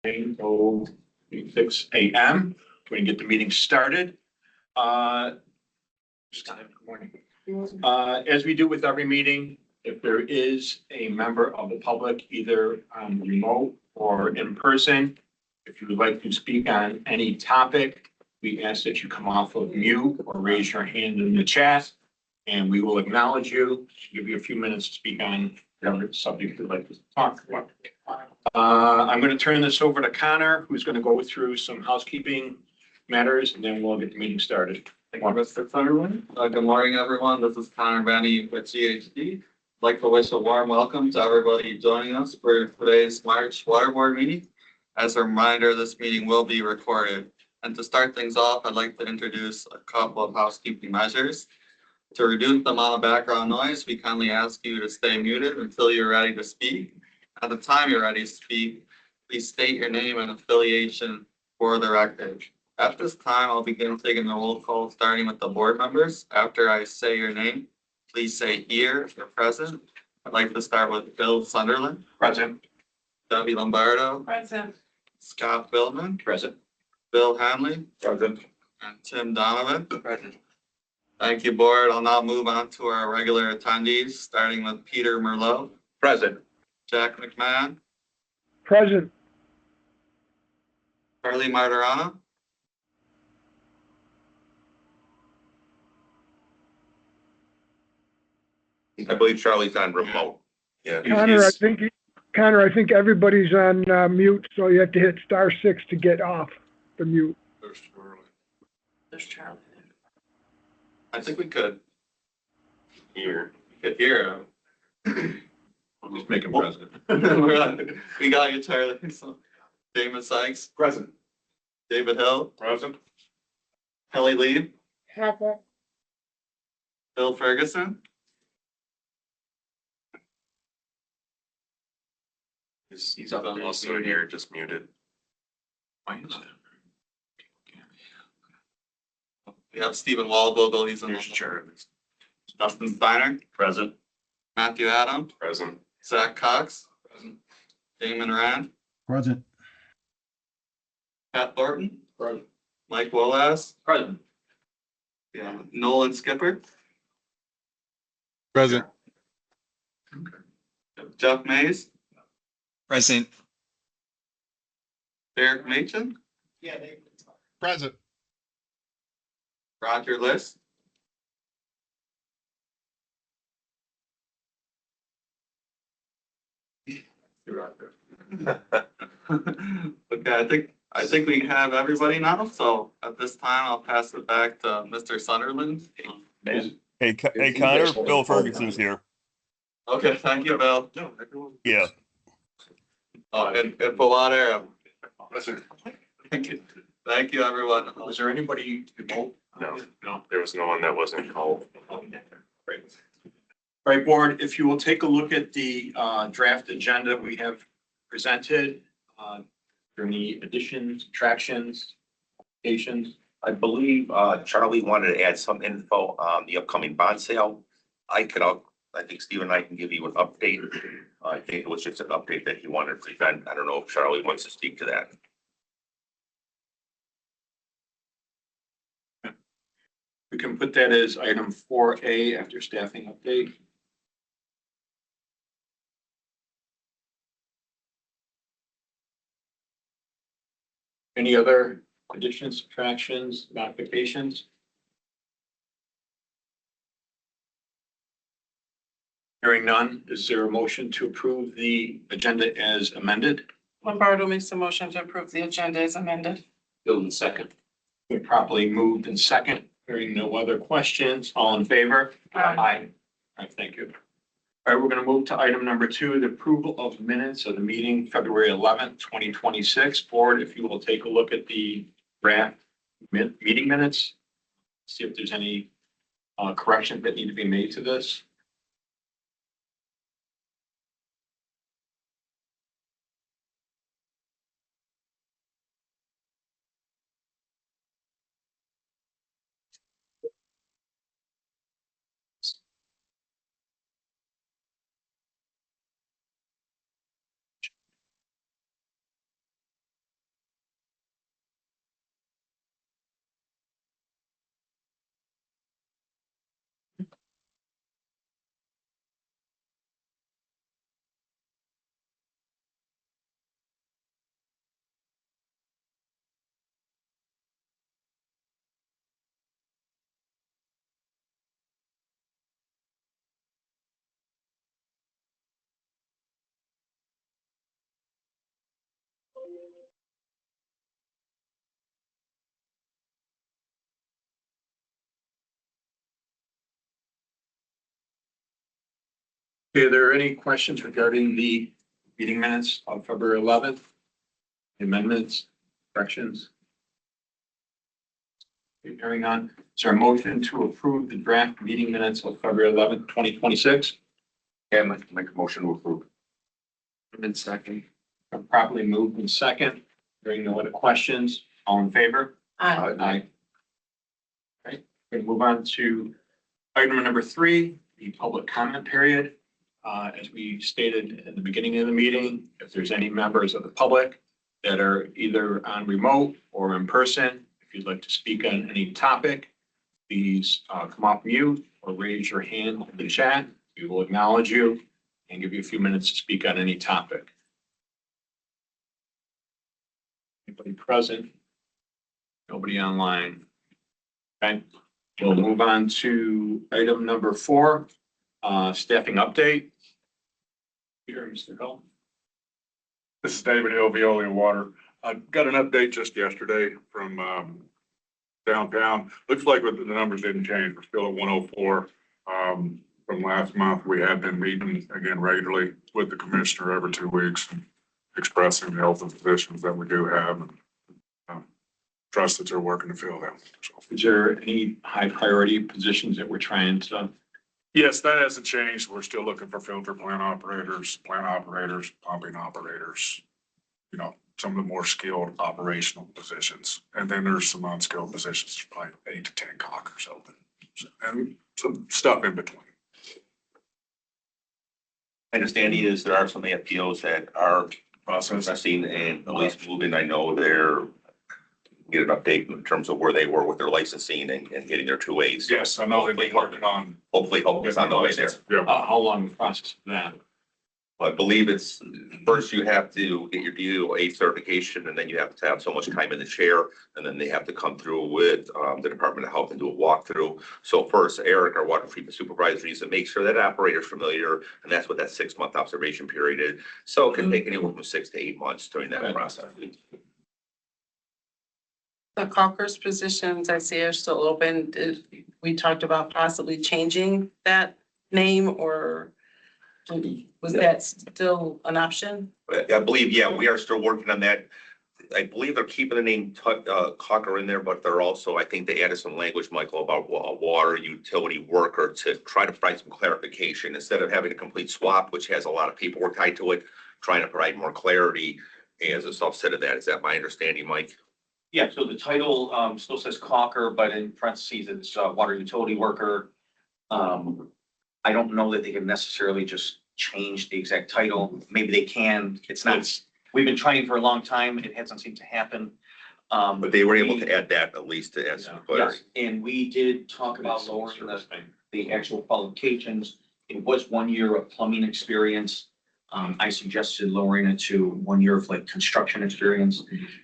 9:06 a.m. We can get the meeting started. Good morning. As we do with every meeting, if there is a member of the public, either on remote or in person, if you would like to speak on any topic, we ask that you come off of mute or raise your hand in the chat, and we will acknowledge you, give you a few minutes to speak on whatever subject you'd like to talk about. I'm going to turn this over to Connor, who's going to go through some housekeeping matters, and then we'll get the meeting started. Thank you, Mr. Sunderland. Good morning, everyone. This is Connor Benny with GHD. I'd like to wish a warm welcome to everybody joining us for today's March Water Board meeting. As a reminder, this meeting will be recorded. And to start things off, I'd like to introduce a couple of housekeeping measures. To reduce the amount of background noise, we kindly ask you to stay muted until you're ready to speak. At the time you're ready to speak, please state your name and affiliation for the record. At this time, I'll begin taking the roll call, starting with the board members. After I say your name, please say here if you're present. I'd like to start with Bill Sunderland. Present. Debbie Lombardo. Present. Scott Billman. Present. Bill Hanley. Present. And Tim Donovan. Present. Thank you, board. I'll now move on to our regular attendees, starting with Peter Merlot. Present. Jack McMahon. Present. Charlie Martirana. I believe Charlie's on remote. Yeah. Connor, I think everybody's on mute, so you have to hit *6 to get off the mute. There's Charlie. I think we could Here. hear him. I'll just make him president. We got you, Charlie. So, Damon Sykes. Present. David Hill. Present. Kelly Lee. Present. Bill Ferguson. He's also in here, just muted. We have Stephen Waldvogel. He's in Here's the Charlie. Dustin Steiner. Present. Matthew Adams. Present. Zach Cox. Present. Damon Rand. Present. Pat Thornton. Present. Mike Wolas. Present. Yeah. Nolan Skipper. Present. Jeff Mays. Present. Derek Machin. Present. Roger List. You're out there. Okay, I think we have everybody now. So at this time, I'll pass it back to Mr. Sunderland. Hey, Connor, Bill Ferguson's here. Okay, thank you, Bill. No, everyone. Yeah. Oh, and Bawad Present. Thank you, everyone. Was there anybody remote? No. No. There was no one that wasn't called. Great. All right, board, if you will take a look at the draft agenda we have presented, are there any additions, subtractions, additions? I believe Charlie wanted to add some info on the upcoming bond sale. I think Steve and I can give you an update. I think it was just an update that he wanted to present. I don't know if Charlie wants to speak to that. We can put that as item 4A after staffing update. Any other additions, subtractions, modifications? Hearing none, is there a motion to approve the agenda as amended? Lombardo makes a motion to approve the agenda as amended. Bill in second. Been properly moved in second. Hearing no other questions, all in favor? Aye. All right, thank you. All right, we're going to move to item number 2, the approval of minutes of the meeting February 11th, 2026. Board, if you will take a look at the draft meeting minutes, see if there's any corrections that need to be made to this. Okay, are there any questions regarding the meeting minutes of February 11th? Amendments, corrections? Hearing none, is there a motion to approve the draft meeting minutes of February 11th, 2026? Yeah, make a motion to approve. And second. Properly moved in second. Hearing no other questions, all in favor? Aye. Aye. Okay, we're gonna move on to item number 3, the public comment period. As we stated at the beginning of the meeting, if there's any members of the public that are either on remote or in person, if you'd like to speak on any topic, please come off mute or raise your hand in the chat. We will acknowledge you and give you a few minutes to speak on any topic. Anybody present? Nobody online. Okay, we'll move on to item number 4, staffing update. Here, Mr. Hill. This is David Hill, Veolia Water. I got an update just yesterday from downtown. Looks like the numbers didn't change. We're still at 104. From last month, we have been meeting again regularly with the commissioner every 2 weeks, and expressing the health of positions that we do have, and trust that they're working to fill them. So, Is there any high priority positions that we're trying to? yes, that hasn't changed. We're still looking for filter plant operators, pumping operators, some of the more skilled operational positions. And then there's some unskilled positions, probably 8 to 10 cockers open, and some stuff in between. My understanding is there are some AFPOs that are processing and at least moving. I know they're get an update in terms of where they were with their licensing and getting their 2As. Yes, I know they've been working on. Hopefully, it's on the way there. Yeah. How long the process of that? I believe it's, first you have to get your DOA certification, and then you have to have so much time in the chair, and then they have to come through with the Department of Health and do a walkthrough. So first, Eric, our water treatment supervisor, needs to make sure that operator's familiar, and that's what that 6-month observation period is. So it can take anywhere from 6 to 8 months during that process. The Caucus positions I see are still open. We talked about possibly changing that name, or was that still an option? I believe, yeah, we are still working on that. I believe they're keeping the name Cocker in there, but they're also, I think they added some language, Michael, about a water utility worker to try to provide some clarification instead of having a complete swap, which has a lot of paperwork tied to it, trying to provide more clarity as a subset of that. Is that my understanding, Mike? Yeah, so the title still says caulker, but in parentheses, it's water utility worker. I don't know that they can necessarily just change the exact title. Maybe they can. It's not, we've been trying for a long time. It hasn't seemed to happen. But they were able to add that at least to add some clarity. Yes, and we did talk about lowering the actual qualifications. It was 1 year of plumbing experience. I suggested lowering it to 1 year of like construction experience.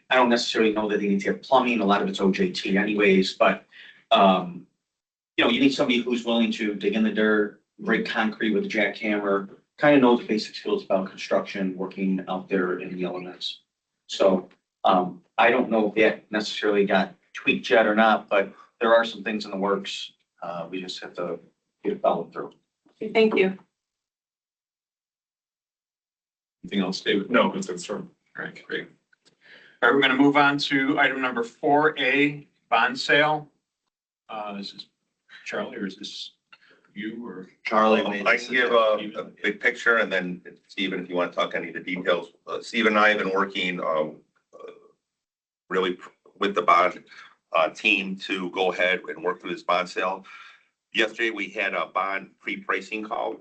I don't necessarily know that they need to have plumbing. A lot of it's OJT anyways, but you need somebody who's willing to dig in the dirt, break concrete with a jackhammer, kind of know the basic skills about construction, working out there in the elements. So I don't know if that necessarily got tweaked yet or not, but there are some things in the works. We just have to get it followed through. Okay, thank you. Anything else, David? No, that's right. All right, great. All right, we're going to move on to item number 4A, bond sale. This is Charlie, or is this you or? Charlie, I can give a big picture, and then Stephen, if you want to talk any of the details. Steve and I have been working really with the bond team to go ahead and work through this bond sale. Yesterday, we had a bond pre-pricing call.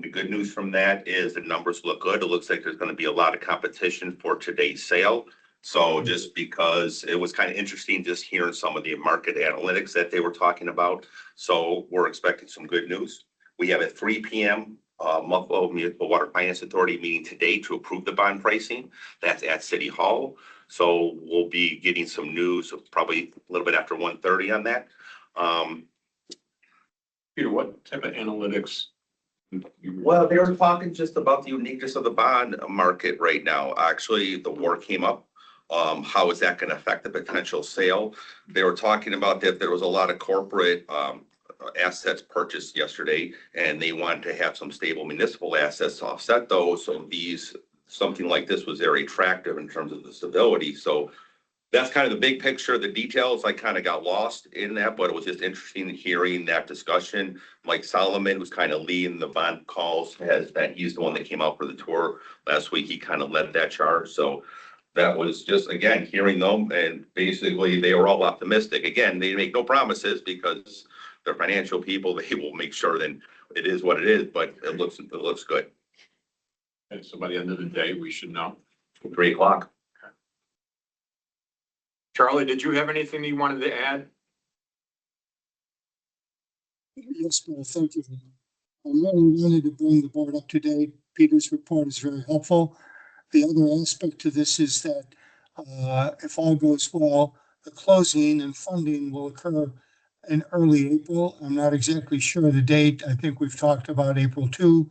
The good news from that is the numbers look good. It looks like there's going to be a lot of competition for today's sale. So just because it was kind of interesting just hearing some of the market analytics that they were talking about. So we're expecting some good news. We have a 3 p.m. Buffalo Municipal Water Finance Authority meeting today to approve the bond pricing. That's at City Hall. So we'll be getting some news probably a little bit after 1:30 on that. Peter, what type of analytics? Well, they were talking just about the uniqueness of the bond market right now. Actually, the war came up. How is that going to affect the potential sale? They were talking about that there was a lot of corporate assets purchased yesterday, and they wanted to have some stable municipal assets to offset those. So something like this was very attractive in terms of the stability. So that's kind of the big picture. The details, I kind of got lost in that, but it was just interesting hearing that discussion. Mike Solomon was kind of leading the bond calls, he's the one that came out for the tour last week. He kind of led that charge. So that was just, again, hearing them, and basically they were all optimistic. Again, they make no promises because they're financial people. They will make sure that it is what it is, but it looks good. And so by the end of the day, we should know. 3:00. Charlie, did you have anything you wanted to add? Yes, Bill, thank you. I really wanted to bring the board up to date. Peter's report is very helpful. The other aspect to this is that if all goes well, the closing and funding will occur in early April. I'm not exactly sure of the date. I think we've talked about April 2,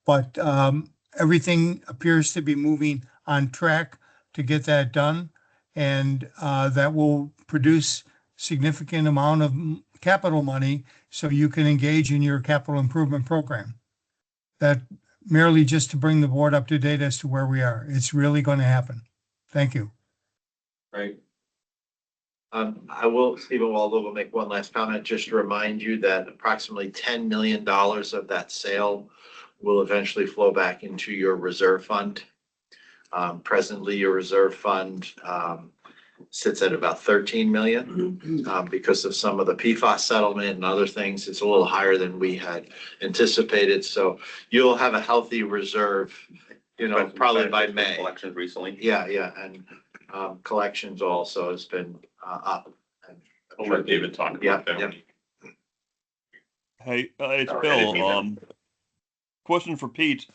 but everything appears to be moving on track to get that done. And that will produce significant amount of capital money so you can engage in your capital improvement program. That merely just to bring the board up to date as to where we are. It's really going to happen. Thank you. Right. Stephen Waldo will make one last comment, just to remind you that approximately $10 million of that sale will eventually flow back into your reserve fund. Presently, your reserve fund sits at about 13 million. Because of some of the PFAS settlement and other things, it's a little higher than we had anticipated. So you'll have a healthy reserve, probably by May. Elections recently. Yeah, and collections also has been up. I'll let David talk about that. Yeah. Hey, it's All right, Bill. Question for Pete.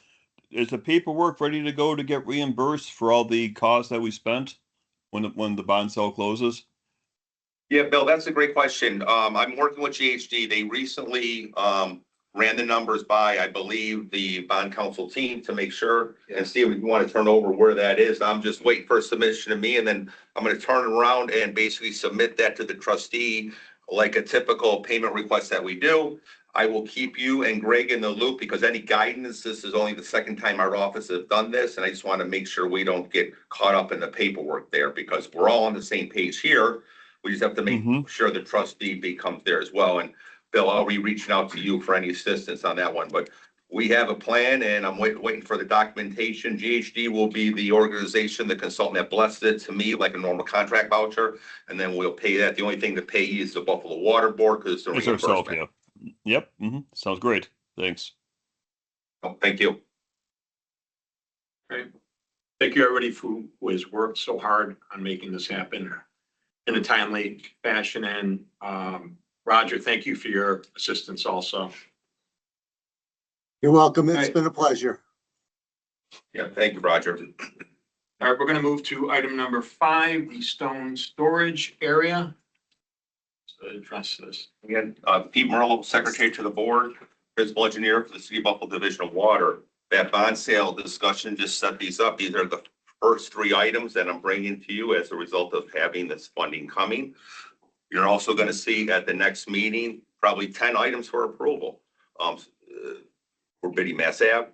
Is the paperwork ready to go to get reimbursed for all the costs that we spent when the bond sale closes? Yeah, Bill, that's a great question. I'm working with GHD. They recently ran the numbers by, I believe, the bond council team to make sure and see if you want to turn over where that is. I'm just waiting for a submission to me, and then I'm going to turn around and basically submit that to the trustee like a typical payment request that we do. I will keep you and Greg in the loop because any guidance, this is only the second time our office has done this. And I just want to make sure we don't get caught up in the paperwork there because we're all on the same page here. We just have to make sure the trustee becomes there as well. And Bill, I'll be reaching out to you for any assistance on that one, but we have a plan and I'm waiting for the documentation. GHD will be the organization, the consultant that blessed it to me like a normal contract voucher. And then we'll pay that. The only thing to pay is the Buffalo Water Board because it's a reimbursement. Yeah. Yep. Sounds great. Thanks. Oh, thank you. Right. Thank you, everybody who has worked so hard on making this happen in a timely fashion. And Roger, thank you for your assistance also. You're welcome. It's been a pleasure. Yeah, thank you, Roger. All right, we're going to move to item number 5, the stone storage area. So address this. Again, Pete Merlo, Secretary to the Board, Principal Engineer for the City of Buffalo Division of Water. That bond sale discussion just set these up. These are the first 3 items that I'm bringing to you as a result of having this funding coming. You're also going to see at the next meeting, probably 10 items for approval. We're bidding Mass Ave.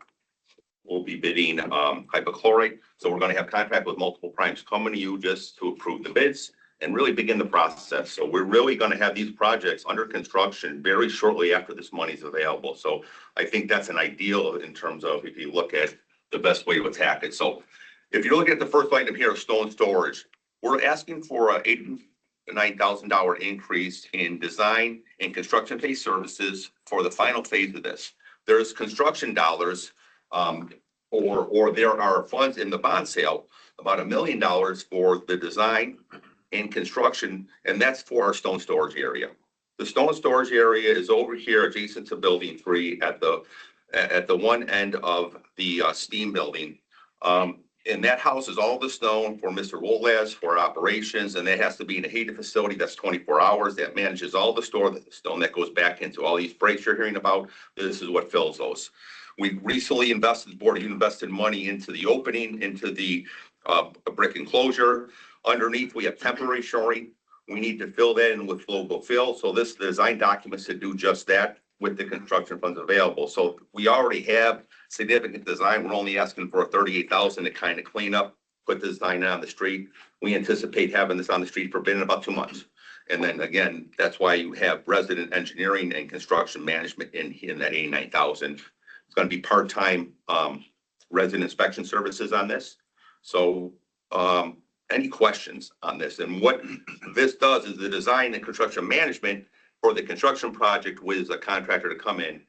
We'll be bidding hypochlorite. So we're going to have contract with multiple primes coming to you just to approve the bids and really begin the process. So we're really going to have these projects under construction very shortly after this money is available. So I think that's an ideal in terms of if you look at the best way to attack it. So if you look at the first item here, stone storage, we're asking for a $89,000 increase in design and construction phase services for the final phase of this. There's construction dollars or there are funds in the bond sale, about $1 million for the design and construction, and that's for our stone storage area. The stone storage area is over here adjacent to building 3 at the one end of the steam building. And that houses all the stone for Mr. Wolaz for operations, and that has to be in a heated facility that's 24 hours that manages all the stone that goes back into all these breaks you're hearing about. This is what fills those. We recently invested, the board invested money into the opening, into the brick enclosure. Underneath, we have temporary shoring. We need to fill that in with flowable fill. So this design documents to do just that with the construction funds available. So we already have significant design. We're only asking for 38,000 to kind of clean up, put the design on the street. We anticipate having this on the street for bid in about 2 months. And then again, that's why you have resident engineering and construction management in that 89,000. It's going to be part-time resident inspection services on this. So any questions on this? And what this does is the design and construction management for the construction project with a contractor to come in,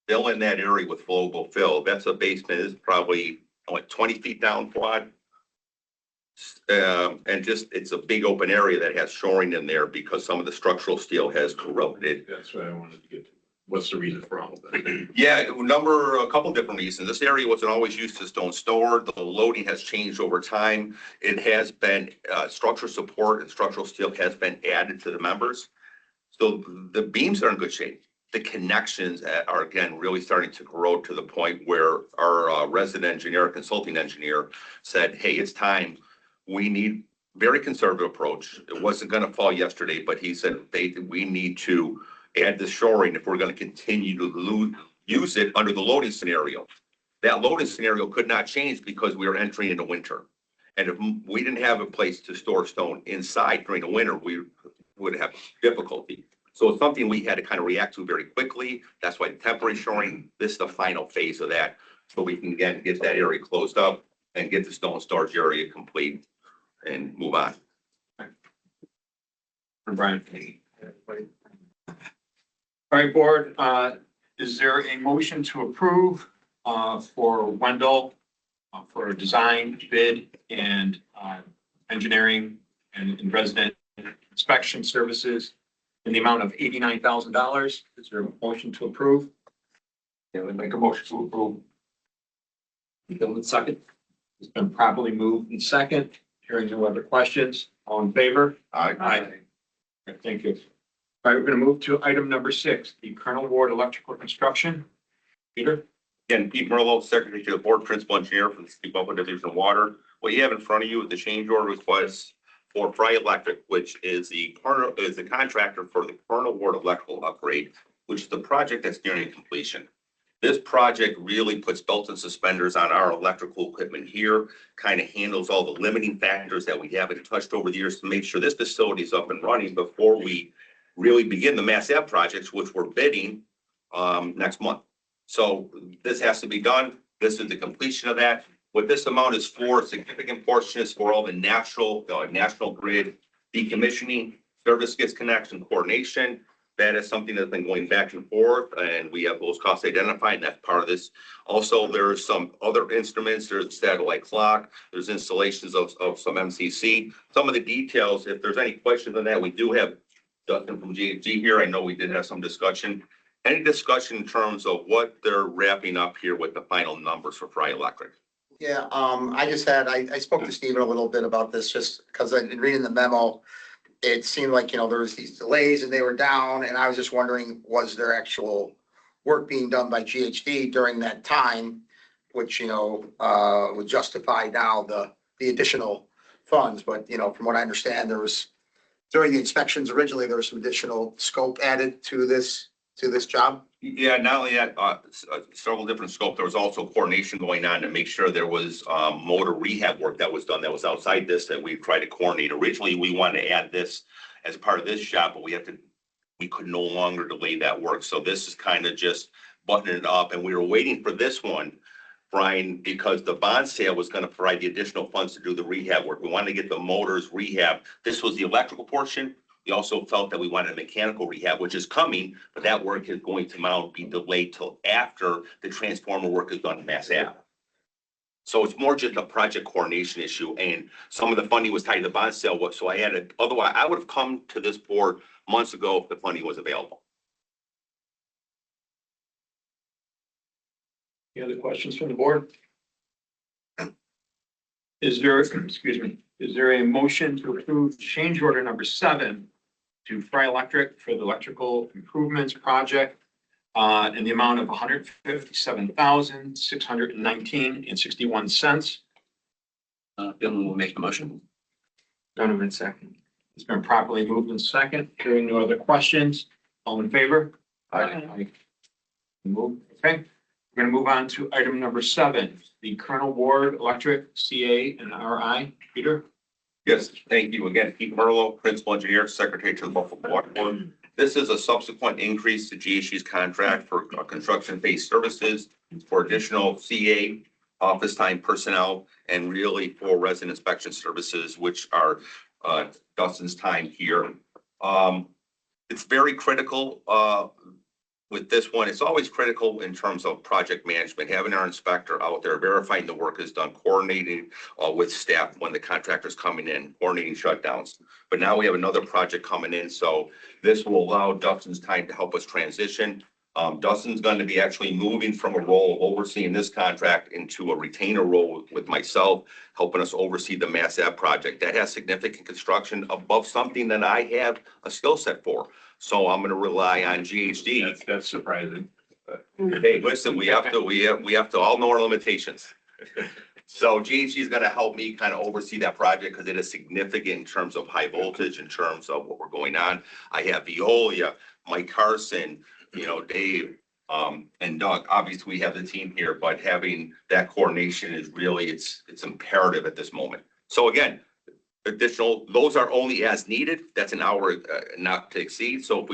fill in that area with flowable fill. That's a basement, is probably like 20 feet down quad. And just, it's a big open area that has shoring in there because some of the structural steel has corroded. That's what I wanted to get to. What's the reason for all of that? Yeah, a couple different reasons. This area wasn't always used as stone store. The loading has changed over time. It has been, structural support and structural steel has been added to the members. So the beams are in good shape. The connections are again really starting to grow to the point where our resident engineer, consulting engineer said, hey, it's time. We need very conservative approach. It wasn't going to fall yesterday, but he said we need to add the shoring if we're going to continue to use it under the loading scenario. That loading scenario could not change because we are entering into winter. And if we didn't have a place to store stone inside during the winter, we would have difficulty. So it's something we had to kind of react to very quickly. That's why the temporary shoring, this is the final phase of that. So we can again get that area closed up and get the stone storage area complete and move on. Brian. All right, board, is there a motion to approve for Wendell for design, bid, and engineering and resident inspection services in the amount of $89,000? Is there a motion to approve? Yeah, we make a motion to approve. Bill, second. It's been properly moved in second. Hearing no other questions. All in favor? Aye. Thank you. All right, we're going to move to item number 6, the Colonel Ward Electrical Construction. Peter? Again, Pete Merlo, Secretary to the Board, Principal Engineer for the City of Buffalo Division of Water. What you have in front of you is the change order request for Fry Electric, which is the contractor for the Colonel Ward Electrical Upgrade, which is the project that's nearing completion. This project really puts belts and suspenders on our electrical equipment here, kind of handles all the limiting factors that we haven't touched over the years to make sure this facility is up and running before we really begin the Mass Ave projects, which we're bidding next month. So this has to be done. This is the completion of that. What this amount is for, a significant portion is for all the national grid decommissioning, service disconnection, coordination. That is something that's been going back and forth, and we have those costs identified, and that's part of this. Also, there's some other instruments. There's satellite clock. There's installations of some MCC. Some of the details, if there's any questions on that, we do have Dustin from GHG here. I know we did have some discussion. Any discussion in terms of what they're wrapping up here with the final numbers for Fry Electric? Yeah, I spoke to Stephen a little bit about this just because in reading the memo, it seemed like, there was these delays and they were down, and I was just wondering, was there actual work being done by GHD during that time, which, would justify now the additional funds. But, from what I understand, there was, during the inspections originally, there was some additional scope added to this job. Yeah, not only that, several different scope, there was also coordination going on to make sure there was motor rehab work that was done that was outside this that we tried to coordinate. Originally, we wanted to add this as part of this job, but we could no longer delay that work. So this is kind of just buttoning it up, and we were waiting for this one, Brian, because the bond sale was going to provide the additional funds to do the rehab work. We wanted to get the motors rehab. This was the electrical portion. We also felt that we wanted a mechanical rehab, which is coming, but that work is going to now be delayed till after the transformer work is done in Mass Ave. So it's more just a project coordination issue, and some of the funding was tied to the bond sale. So I had to, otherwise I would have come to this board months ago if the funding was available. Any other questions from the board? Is there a motion to approve change order number 7 to Fry Electric for the electrical improvements project in the amount of $157,619.61? Bill will make the motion. Donovan second. It's been properly moved in second. Hearing no other questions. All in favor? Aye. Move, okay. We're gonna move on to item number 7, the Colonel Ward Electric CA and RI. Peter? Yes, thank you again. Pete Merlo, Principal Engineer, Secretary to the Buffalo Water Board. This is a subsequent increase to GHG's contract for construction-based services for additional CA, office time personnel, and really for resident inspection services, which are Dustin's time here. It's very critical with this one. It's always critical in terms of project management, having our inspector out there verifying the work is done, coordinating with staff when the contractor's coming in, coordinating shutdowns. But now we have another project coming in, so this will allow Dustin's time to help us transition. Dustin's going to be actually moving from a role of overseeing this contract into a retainer role with myself, helping us oversee the Mass Ave project. That has significant construction above something that I have a skill set for. So I'm going to rely on GHD. That's surprising. Hey, listen, we have to all know our limitations. So GHD is going to help me kind of oversee that project because it is significant in terms of high voltage, in terms of what we're going on. I have Veolia, Mike Carson, Dave, and Doug. Obviously, we have the team here, but having that coordination is really, it's imperative at this moment. So again, additional, those are only as needed. That's an hour not to exceed. So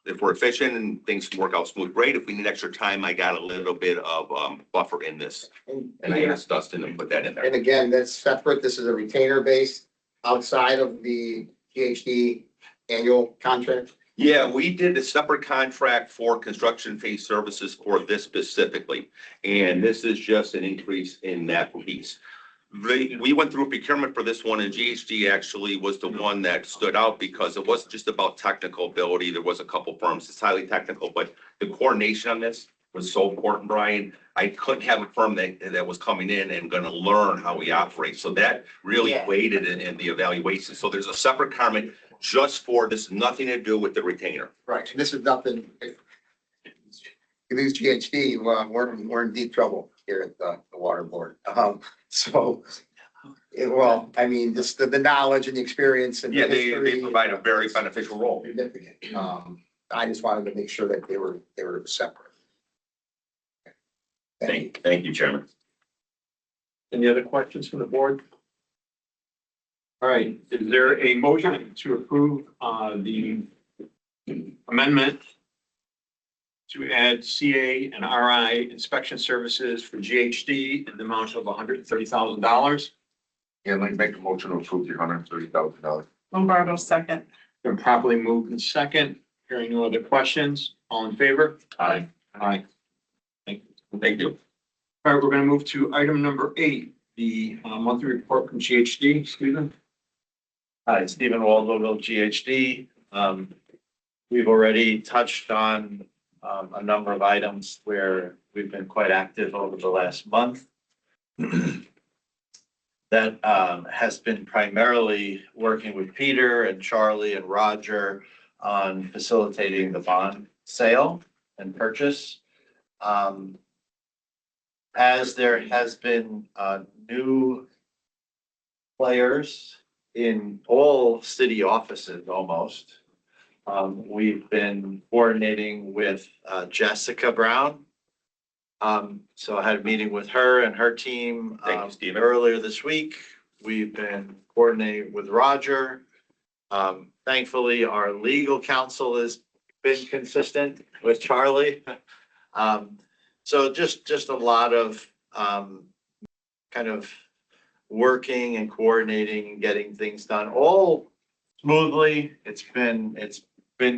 if we're efficient and things work out smooth, great. If we need extra time, I got a little bit of buffer in this. And I asked Dustin to put that in there. And again, that's separate. This is a retainer base outside of the GHD annual contract. Yeah, we did a separate contract for construction phase services for this specifically. And this is just an increase in that piece. We went through procurement for this one, and GHD actually was the one that stood out because it wasn't just about technical ability. There was a couple firms, it's highly technical, but the coordination on this was so important, Brian. I couldn't have a firm that was coming in and gonna learn how we operate. So that really weighted in the evaluation. So there's a separate comment just for this, nothing to do with the retainer. Right, and this is nothing, if you lose GHD, well, we're in deep trouble here at the water board. Well, I mean, just the knowledge and the experience and. Yeah, the they history, provide a very beneficial role. Significant. I just wanted to make sure that they were separate. Thank you, Chairman. Any other questions from the board? All right, is there a motion to approve the amendment to add CA and RI inspection services for GHD in the amount of $130,000? Yeah, I'd like to make a motion to approve the $130,000. Lombardo second. Been properly moved in second. Hearing no other questions. All in favor? Aye. Aye. Thank you. You. All right, we're going to move to item number 8, the monthly report from GHD. Stephen? Hi, Stephen Waldville, GHD. We've already touched on a number of items where we've been quite active over the last month. That has been primarily working with Peter and Charlie and Roger on facilitating the bond sale and purchase. As there has been new players in all city offices almost, we've been coordinating with Jessica Brown. So I had a meeting with her and her team earlier this week. We've been coordinating with Roger. Thankfully, our legal counsel has been consistent with Charlie. So just a lot of kind of working and coordinating and getting things done all smoothly. It's been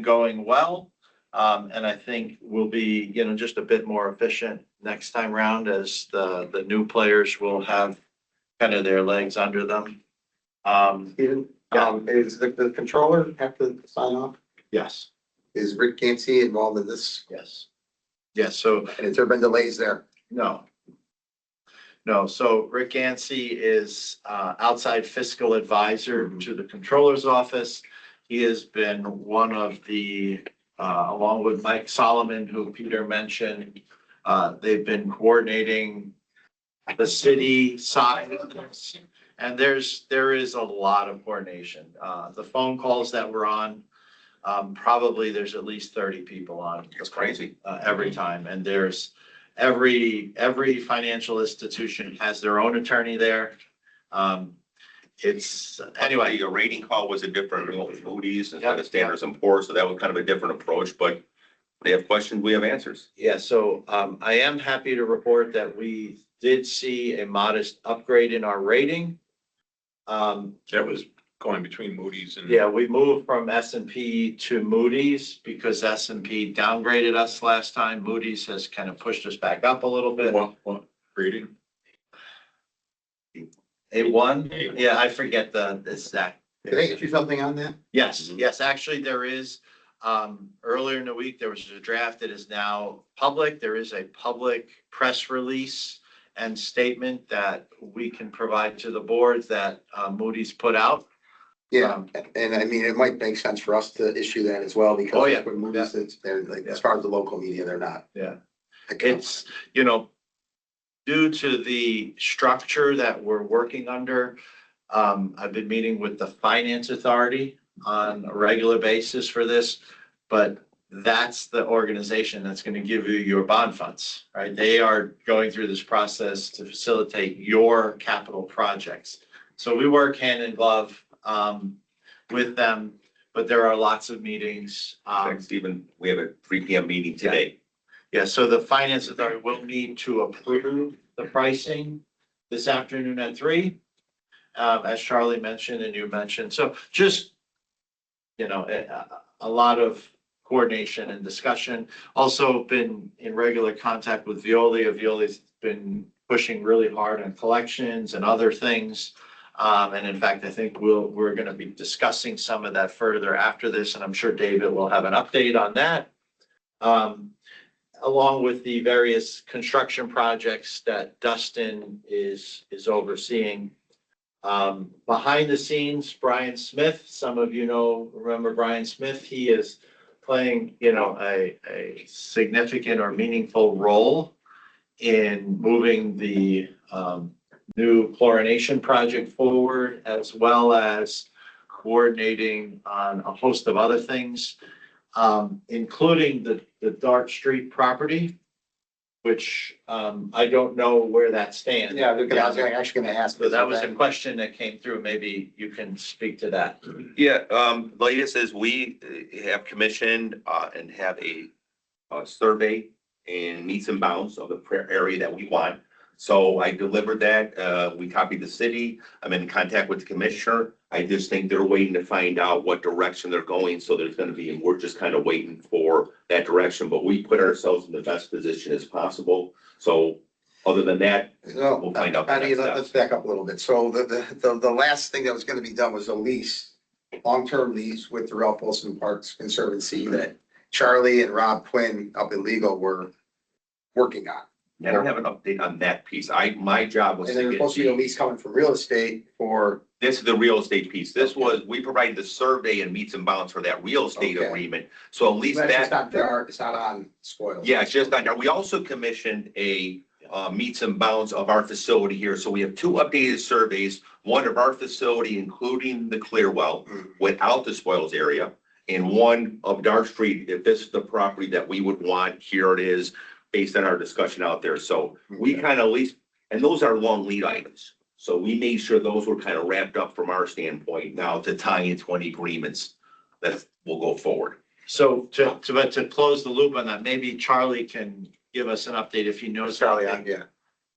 going well. And I think we'll be, just a bit more efficient next time round as the new players will have kind of their legs under them. Stephen, is the controller have to sign off? Yes. Is Rick Gansey involved in this? Yes. Yes, so. And has there been delays there? No. So Rick Gansey is outside fiscal advisor to the controller's office. He has been one of the, along with Mike Solomon, who Peter mentioned, they've been coordinating the city side of this. And there is a lot of coordination. The phone calls that we're on, probably there's at least 30 people on. That's crazy. Every time. And there's every financial institution has their own attorney there. It's, anyway. Your rating call was a different, Moody's instead of Standards and Poor's, so that was kind of a different approach, but they have questions, we have answers. Yeah, so I am happy to report that we did see a modest upgrade in our rating. That was going between Moody's and. Yeah, we moved from S&P to Moody's because S&P downgraded us last time. Moody's has kind of pushed us back up a little bit. What rating? A1? Yeah, I forget the exact. Did they get you something on that? Yes, yes, actually, there is, earlier in the week, there was a draft that is now public. There is a public press release and statement that we can provide to the board that Moody's put out. Yeah, and I mean, it might make sense for us to issue that as well, because. Oh, yeah. When Moody's, they're like, as far as the local media, they're not. Yeah. It's, you know, due to the structure that we're working under, I've been meeting with the finance authority on a regular basis for this, but that's the organization that's going to give you your bond funds, right? They are going through this process to facilitate your capital projects. So we work hand in glove with them, but there are lots of meetings. Stephen, we have a 3 PM meeting today. Yeah, so the finance authority will need to approve the pricing this afternoon at 3, as Charlie mentioned and you mentioned. So just, you know, a lot of coordination and discussion. Also been in regular contact with Veolia. Veolia's been pushing really hard on collections and other things. And in fact, I think we're going to be discussing some of that further after this, and I'm sure David will have an update on that. Along with the various construction projects that Dustin is overseeing. Behind the scenes, Brian Smith, some of you remember Brian Smith, he is playing, you know, a significant or meaningful role in moving the new chlorination project forward, as well as coordinating on a host of other things, including the Dark Street property, which I don't know where that stands. Yeah, because I was actually gonna ask. So that was a question that came through. Maybe you can speak to that. Yeah, latest is we have commissioned and have a survey and meets and bounds of the area that we want. So I delivered that. We copied the city. I'm in contact with the commissioner. I just think they're waiting to find out what direction they're going. So there's going to be, and we're just kind of waiting for that direction, but we put ourselves in the best position as possible. So other than that, we'll find out. Let's back up a little bit. So the last thing that was going to be done was a lease, long-term lease with the Ralph Wilson Parks Conservancy that Charlie and Rob Quinn up in legal were working on. I don't have an update on that piece. My job was And there was supposed to be a lease coming from real estate for. This is the real estate piece. This was, we provided the survey and meets and bounds for that real estate Okay. agreement. So at least That's just that. not there, it's not on spoils. Yeah, it's just on there. We also commissioned a meets and bounds of our facility here. So we have 2 updated surveys, one of our facility, including the Clearwell, without the spoils area, and one of Dark Street, if this is the property that we would want, here it is, based on our discussion out there. So we kind of at least, and those are long lead items. So we made sure those were kind of wrapped up from our standpoint now to tie into any agreements that will go forward. So to close the loop on that, maybe Charlie can give us an update if he knows anything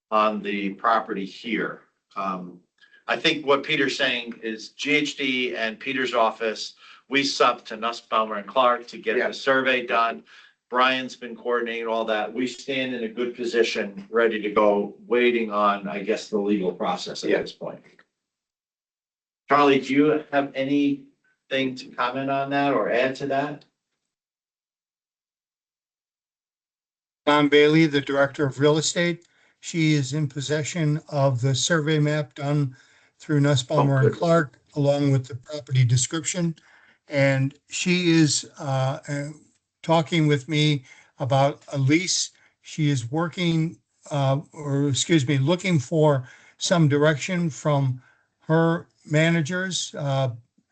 on the property here. I think what Peter's saying is GHD and Peter's office, we sub to Nussbaumer and Clark to get the survey done. Brian's been coordinating all that. We stand in a good position, ready to go, waiting on, I guess, the legal process at this point. Charlie, do you have anything to comment on that or add to that? Tom Bailey, the Director of Real Estate. She is in possession of the survey map done through Nussbaumer and Clark, along with the property description. And she is talking with me about a lease. She is working looking for some direction from her managers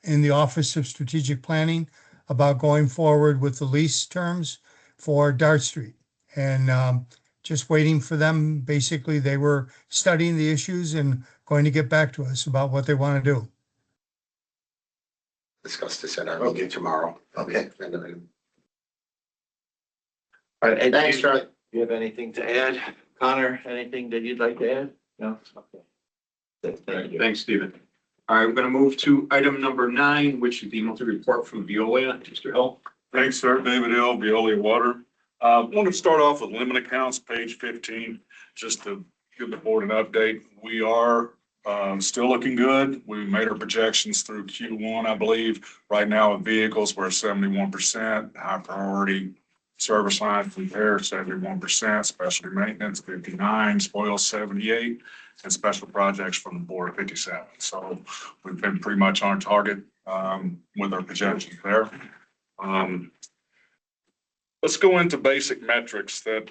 in the Office of Strategic Planning about going forward with the lease terms for Dart Street. And just waiting for them. Basically, they were studying the issues and going to get back to us about what they want to do. Discuss this at our meeting tomorrow. Okay. All right, Thanks, Charlie. Do you have anything to add? Connor, anything that you'd like to add? No? Okay. Thank you. Thanks, Stephen. All right, we're gonna move to item number 9, which is the monthly report from Veolia. Mr. Hill. Thanks, sir. David Hill, Veolia Water. Want to start off with limit accounts, page 15, just to give the board an update. We are still looking good. We made our projections through Q1, I believe. Right now with vehicles, we're 71%, high priority service line repair, 71%, specialty maintenance, 59, spoil 78, and special projects from the board, 57. So we've been pretty much on target with our projections there. Let's go into basic metrics that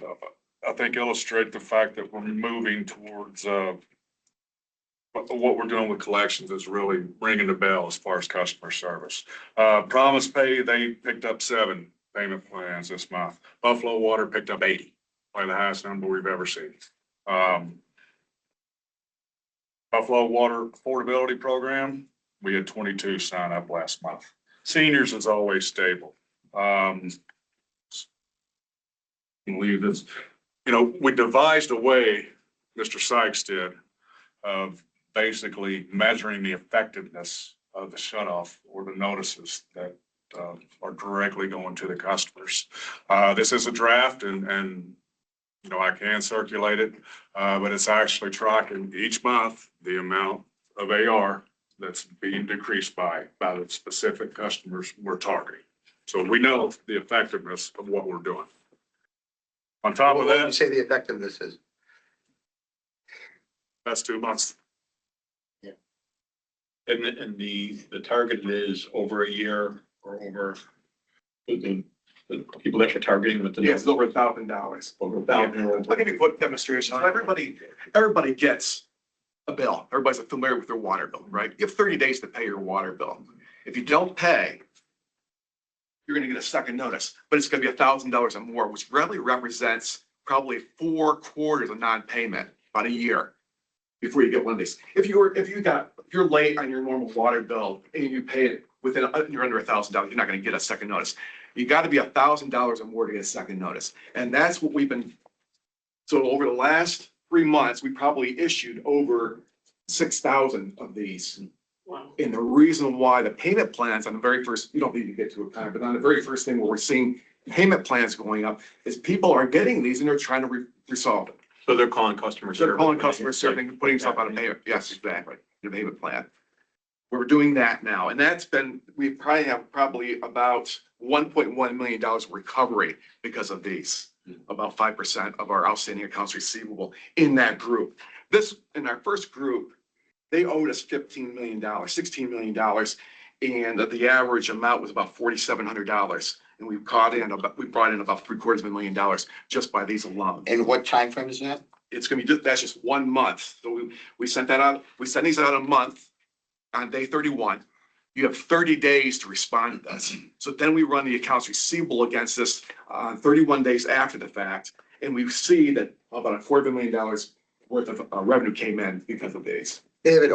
I think illustrate the fact that we're moving towards what we're doing with collections is really ringing the bell as far as customer service. Promise Pay, they picked up 7 payment plans this month. Buffalo Water picked up 80, probably the highest number we've ever seen. Buffalo Water Affordability Program, we had 22 sign up last month. Seniors is always stable. Believe this, we devised a way, Mr. Sykes did, of basically measuring the effectiveness of the shutoff or the notices that are directly going to the customers. This is a draft and I can circulate it, but it's actually tracking each month the amount of AR that's being decreased by the specific customers we're targeting. So we know the effectiveness of what we're doing. On top of What would you that, say the effectiveness is? that's 2 months. And the target is over a year or over the people that you're targeting with the. Yes, it's over $1,000. Over $1,000. I'll give you a quick demonstration. Everybody gets a bill. Everybody's familiar with their water bill, right? You have 30 days to pay your water bill. If you don't pay, you're gonna get a second notice, but it's gonna be $1,000 or more, which really represents probably 4 quarters of non-payment, about a year before you get one of these. If you're late on your normal water bill and you pay it you're under $1,000, you're not gonna get a second notice. You gotta be $1,000 or more to get a second notice. And that's what so over the last 3 months, we probably issued over 6,000 of these. Wow. And the reason why the payment plans on the very first, you don't need to get to it, Connor, but on the very first thing where we're seeing payment plans going up is people are getting these and they're trying to resolve it. So they're calling customer service. They're calling customer service and putting stuff on a payment. Yes, exactly. Your payment plan. We're doing that now. And we probably have about $1.1 million recovery because of these. About 5% of our outstanding accounts receivable in that group. In our first group, they owed us $15 million, $16 million. And the average amount was about $4,700. And we brought in about $750,000 just by these alone. And what time frame is that? It's gonna be, that's just 1 month. So we sent that out, we sent these out a month on day 31. You have 30 days to respond to this. So then we run the accounts receivable against this 31 days after the fact. And we see that about $250,000 worth of revenue came in because of these. David,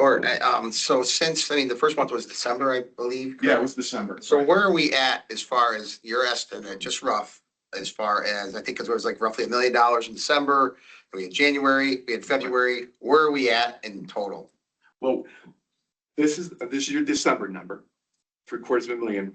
so since, the first month was December, I believe. Yeah, it was December. So where are we at as far as your estimate, just rough, as far as, I think it was like roughly $1 million in December, we had January, we had February, where are we at in total? Well, this is your December number, $750,000.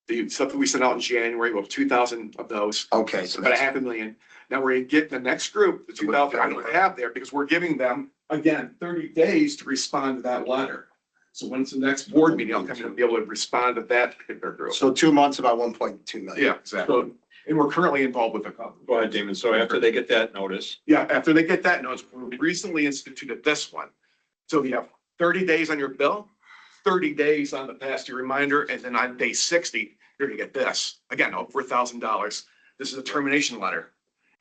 The stuff that we sent out in January, we have 2,000 of those. Okay, so About that's, $500,000. Now we're gonna get the next group, the 2,000 I don't have there, because we're giving them, again, 30 days to respond to that letter. So when's the next board meeting, I'll come in and be able to respond to that particular group. so 2 months, about 1.2 million. Yeah, exactly. And we're currently involved with a couple. Go ahead, Damon. So after they get that notice. Yeah, after they get that notice, we recently instituted this one. So you have 30 days on your bill, 30 days on the past due reminder, and then on day 60, you're gonna get this. Again, over $1,000. This is a termination letter.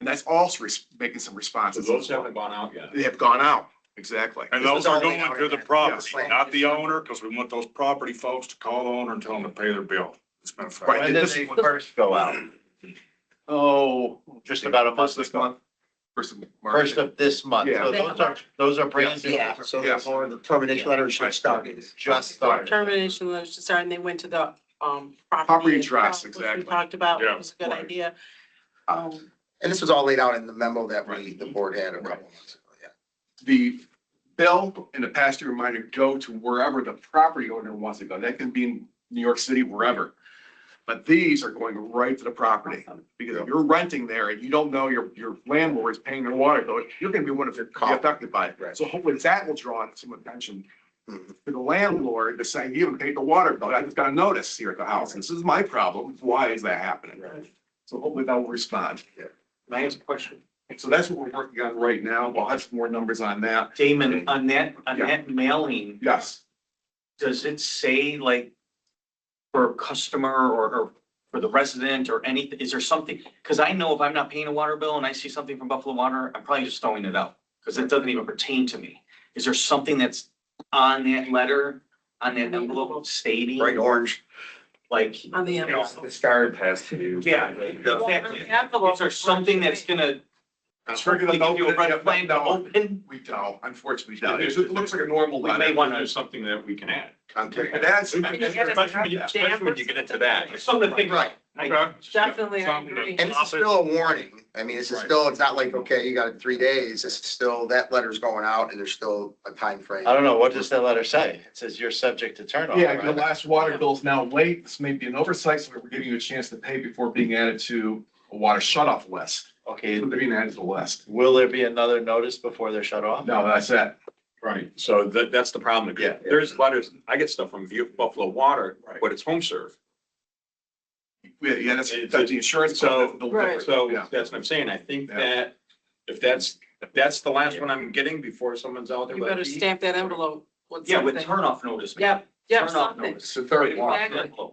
And that's also making some So responses. those haven't gone out yet. They have gone out, exactly. And This those is are all going laid out to in the that. property, Yes. not the owner, because we want those property folks to call the owner and tell them to pay their bill. It's been a fact. Right. When did they first go out? Oh, Just about a month this ago. month. First of March. First of this month. Yeah. So those are brand new. Yeah, so Yes. therefore the termination letter should start. Just started. Termination letters to start, and they went to the, Property address, which we exactly. talked about, which Yeah, was a good right. idea. And this was all laid out in the memo that the board had a couple months ago, yeah. The bill and the past due reminder go to wherever the property owner wants to go. That can be in New York City, wherever. But these are going right to the property, because if you're renting there and you don't know your landlord is paying their water bill, you're gonna be one of the affected by it. Right. So hopefully that will draw some attention Mhm. to the landlord to say, you haven't paid the water bill. I just got a notice here at the house. This is my problem. Why is that happening? So hopefully that will respond. Can I ask a question? So that's what we're working on right now. We'll have some more numbers on that. Damon, on that mailing, Yes. does it say like for a customer or for the resident or anything, is there something? Because I know if I'm not paying a water bill and I see something from Buffalo Water, I'm probably just throwing it out because it doesn't even pertain to me. Is there something that's on that letter, on that envelope stating? Bright orange. Like, On the envelope. The start has to do. yeah, exactly. Is there something that's gonna Trigger the give you a red flag to no, open? we don't, unfortunately, don't. It looks like a normal We may letter. want to do something that we can add. That's. Especially when you get into that. Something to think about. Okay. Definitely, I Something agree. And this is still a warning. I mean, this is Right. still, it's not like, okay, you got 3 days. It's still, that letter's going out and there's still a time frame. I don't know, what does that letter say? It says you're subject to turn off. Yeah, the right? last water bill's now late. This may be an oversight, so we're giving you a chance to pay before being added to a water shut-off list. Okay, They're being added to the list. will there be another notice before they're shut off? No, that's it. Right, so that's the problem. Yeah. There's letters, I get stuff from Buffalo Water, Right. but it's home serve. Yeah, that's the insurance. So- company, they'll Right. differ. So Yeah. that's what I'm saying. I think Yeah. that if that's the last one I'm getting before someone's out there. You with a better key. stamp that envelope with Yeah, with something. turn off notice. Yep, Turn off something, notice. It's the third one. Exactly.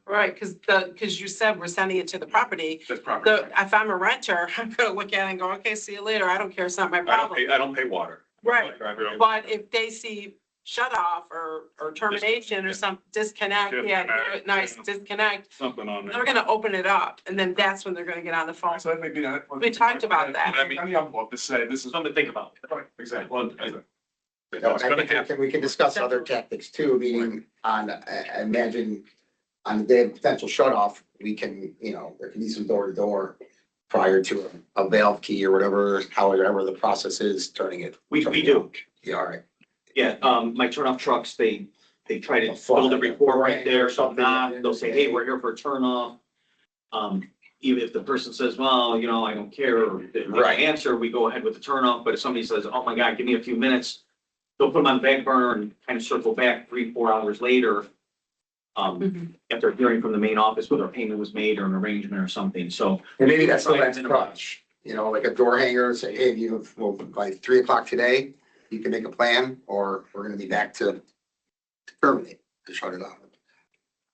Right, because you said we're sending it to the property. That's property. If I'm a renter, I'm gonna look at it and go, okay, see you later. I don't care. It's not my problem. I don't pay water. Right, Right. but if they see shut off or termination or some disconnect, yeah, Disconnect. nice disconnect, Something on they're there. gonna open it up and then that's when they're gonna get on the phone. So that may be. We talked about that. I mean, on the envelope to say this is. Something to think about. Right, exactly. Well, No, and That's I gonna think happen. we can discuss other tactics too, meaning on, I imagine on the day of potential shut off, we can, there can be some door to door prior to a valve key or whatever, however the process is, turning it. We do. Yeah, all right. Yeah, my turn off trucks, they try to build a report right there, something not, they'll say, hey, we're here for a turn off. Even if the person says, well, I don't care, or they don't Right. answer, we go ahead with the turn off, but if somebody says, oh my God, give me a few minutes, they'll put them on the back burner and kind of circle back 3-4 hours later. Mhm. After hearing from the main office whether a payment was made or an arrangement or something, so. And maybe that's the Try to last minimize. crunch, like a door hanger, say, hey, by 3 o'clock today, you can make a plan, or we're gonna be back to terminate, to shut it off.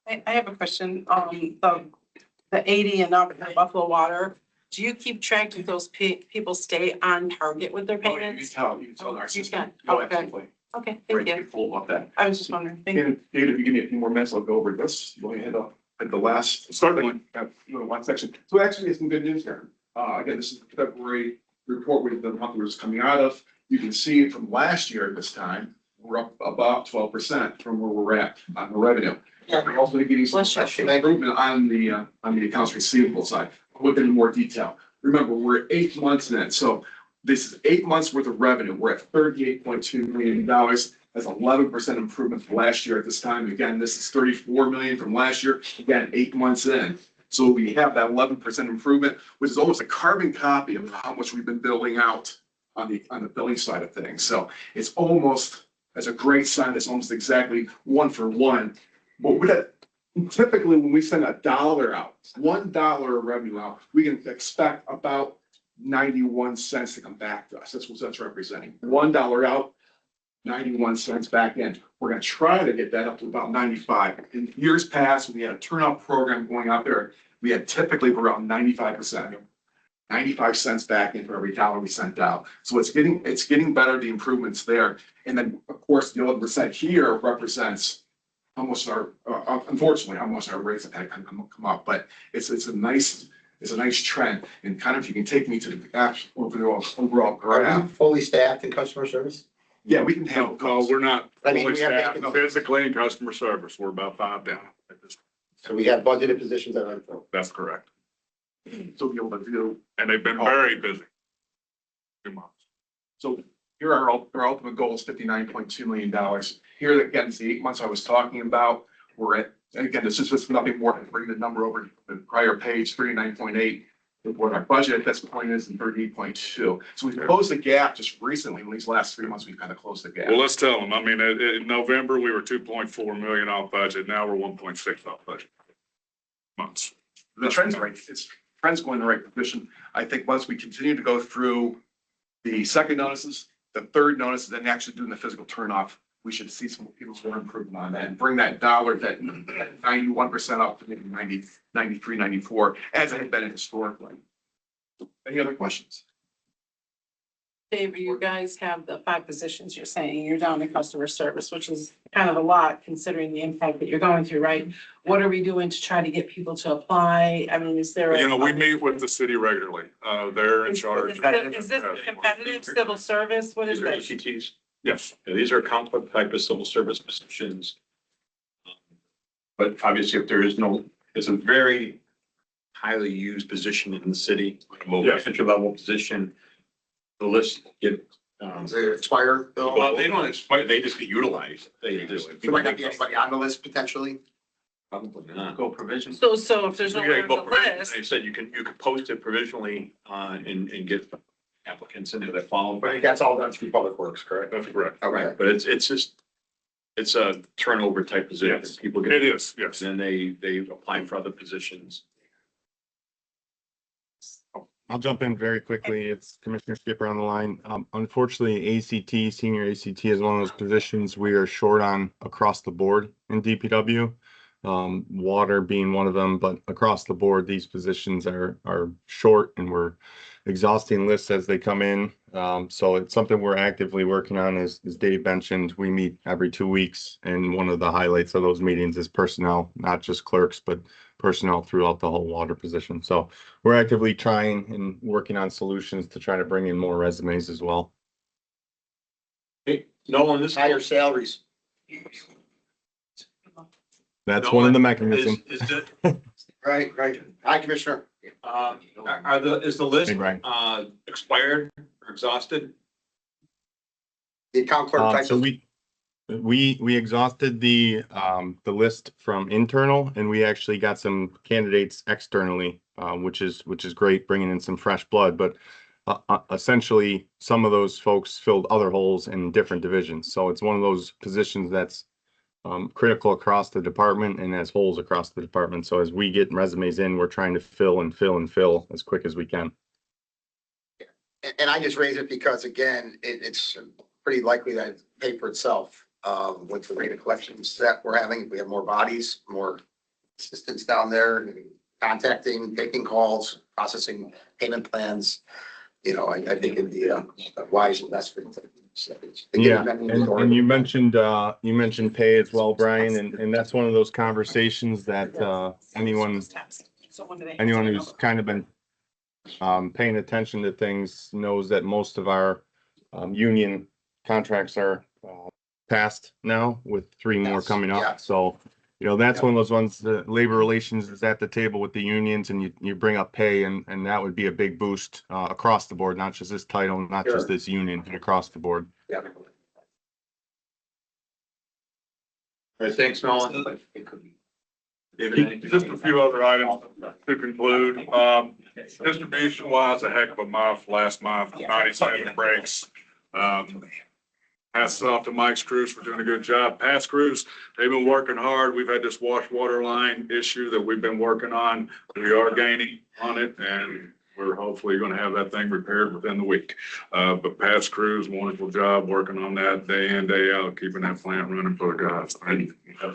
I have a question. The 80 and up in Buffalo Water, do you keep track if those people stay on target with their Oh, you can payments? tell, you can tell our You system. can, Oh, okay. absolutely. Okay, Right, thank you. you're full about that. I was just wondering. Thank you. And David, if you give me a few more minutes, I'll go over this. You want to head up at the last, starting one section. So actually, it's some good news there. Again, this is the February report with the month was coming out of. You can see from last year at this time, we're up about 12% from where we're at on the revenue. We're also getting some Bless you. improvement on the accounts receivable side. I'll look into more detail. Remember, we're 8 months in, so this is 8 months worth of revenue. We're at $38.2 million. That's 11% improvement from last year at this time. Again, this is 34 million from last year. Again, 8 months in. So we have that 11% improvement, which is almost a carbon copy of how much we've been building out on the billing side of things. So it's almost, that's a great sign. It's almost exactly 1 for 1. But with that, typically when we send $1 out, $1 of revenue out, we can expect about 91 cents to come back to us. That's what that's representing. $1 out, 91 cents back in. We're gonna try to get that up to about 95. In years past, when we had a turnout program going out there, we had typically around 95%. 95 cents back in for every dollar we sent out. So it's getting better, the improvements there. And then, of course, the 11% here represents how much unfortunately, how much our rates have had come up, but it's a nice trend. And kind of, if you can take me to the overall Are graph. we fully staffed in customer service? Yeah, we can handle No, calls. we're not I mean, fully we have- staffed physically in customer service. We're about 5 down at this. So we have budgeted positions that are unfilled. That's correct. So be able to do. And they've been very busy. 2 months. So here our ultimate goal is $59.2 million. Here again, it's the 8 months I was talking about. We're at, again, this is just nothing more than bring the number over to the prior page, 39.8. What our budget at this point is in 38.2. So we've closed the gap just recently. In these last 3 months, we've kind of closed the gap. Well, let's tell them. I mean, in November, we were 2.4 million off budget. Now we're 1.6 off budget. Months. The trend's right. Trend's going in the right position. I think once we continue to go through the second notices, the third notice, then actually doing the physical turnoff, we should see some people's more improvement on that and bring that dollar, that 91% up to maybe 90, 93, 94, as it had been historically. Any other questions? Dave, you guys have the 5 positions you're saying, you're down in customer service, which is kind of a lot considering the impact that you're going through, right? What are we doing to try to get people to apply? I mean, is there? You know, we meet with the city regularly. They're in charge. Is this competitive civil service? What is These are this? ACTs. Yes. Yeah, these are complex type of civil service positions. But obviously, if there is no, it's a very highly used position in the city, Yes. entry level position. The list get, Does it expire, Bill? well, they don't expire, they just get utilized. They just. There might not be anybody on the list potentially. Probably not. Go provision. So if there's no You one gotta on go the provision. list, They said you can post it provisionally, and get applicants into that follow. But that's all done through Public Works, correct? That's correct. Okay. But it's just, it's a turnover type position. Yes. People get. It is, yes. Then they apply for other positions. I'll jump in very quickly. It's Commissioner Skipper on the line. Unfortunately, ACT, senior ACT is one of those positions we are short on across the board in DPW. Water being one of them, but across the board, these positions are short and we're exhausting lists as they come in. So it's something we're actively working on. As Dave mentioned, we meet every 2 weeks, and one of the highlights of those meetings is personnel, not just clerks, but personnel throughout the whole water position. So we're actively trying and working on solutions to try to bring in more resumes as well. Hey, Nolan, this. Higher salaries. That's one of the mechanisms. Is it, Right. Hi, Commissioner. is the list, Hey, Brian. expired or exhausted? The account clerk type So of. we exhausted the list from internal, and we actually got some candidates externally, which is great, bringing in some fresh blood. But essentially, some of those folks filled other holes in different divisions. So it's one of those positions that's critical across the department and has holes across the department. So as we get resumes in, we're trying to fill as quick as we can. And I just raise it because, again, it's pretty likely that it pay for itself with the rate of collections that we're having. If we have more bodies, more assistants down there, contacting, taking calls, processing payment plans, you know, I think it'd be a wise investment. Yeah, and you mentioned pay as well, Brian, and that's one of those conversations that anyone who's kind of been paying attention to things knows that most of our union contracts are passed now, with 3 more coming up. Yeah. So, you know, that's one of those ones that labor relations is at the table with the unions, and you bring up pay, and that would be a big boost across the board, not just this title, not just this union, across the board. Yeah. All right, thanks, Nolan. David, anything? Just a few other items to conclude. Distribution wise, a heck of a month, last month, 97 breaks. Hats off to Mike's crews for doing a good job. Past crews, they've been working hard. We've had this wash water line issue that we've been working on. We are gaining on it, and we're hopefully going to have that thing repaired within the week. But past crews, wonderful job working on that day in, day out, keeping that plant running for the guys.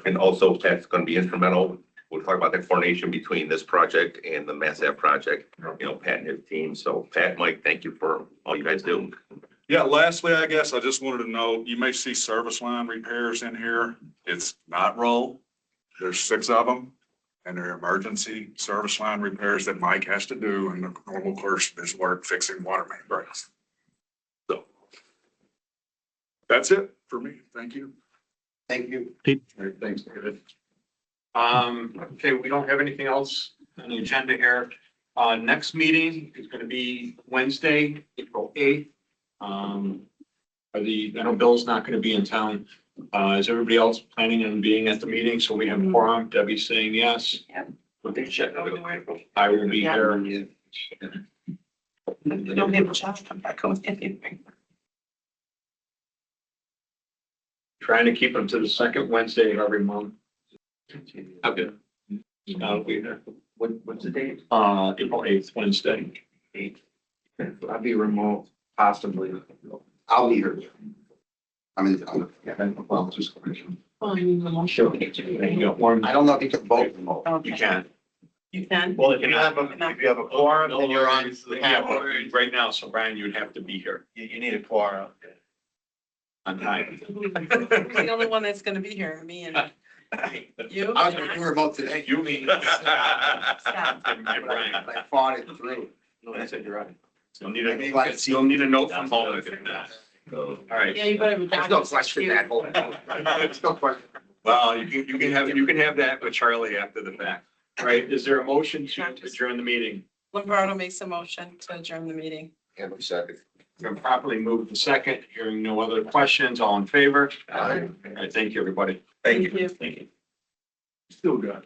And also that's going to be instrumental we'll talk about the coordination between this project and the Mass Ave project, you know, Pat and his team. So Pat, Mike, thank you for all you guys do. Yeah, lastly, I guess I just wanted to know, you may see service line repairs in here. It's not roll. There's 6 of them. And they're emergency service line repairs that Mike has to do in the normal course of his work fixing water main breaks. So that's it for me. Thank you. Thank you. All right, thanks, David. Okay, we don't have anything else on the agenda here. Next meeting is gonna be Wednesday, April 8th. I know Bill's not gonna be in town. Is everybody else planning on being at the meeting? So we have a quorum. Debbie's saying yes. Yep. We'll check. I will be here. You don't have a chance to come back home. Trying to keep them to the second Wednesday of every month. Okay. I'll be there. What's the date? April 8th, Wednesday. 8th. I'll be remote, possibly. I'll be here. I'm in town. Sure. There you go. Warren. I don't know if you can vote remote. You can. You can? Well, If you have a quorum, then you're on. Yeah, but right now, so Brian, you'd have to be here You need a quorum. on time. Who's the only one that's gonna be here? Me and you? I was gonna do remote today. You mean. Scott. And Brian. I fought it through. No, I said you're right. You'll need a note from home. All right. Yeah, you better. There's no question that. There's no question. Well, you can have that with Charlie after the fact. All right, is there a motion to adjourn the meeting? Lombardo makes a motion to adjourn the meeting. And we second. Been properly moved to second, hearing no other questions, all in favor? Aye. All right, thank you, everybody. Thank you. you. Thank you. Still good.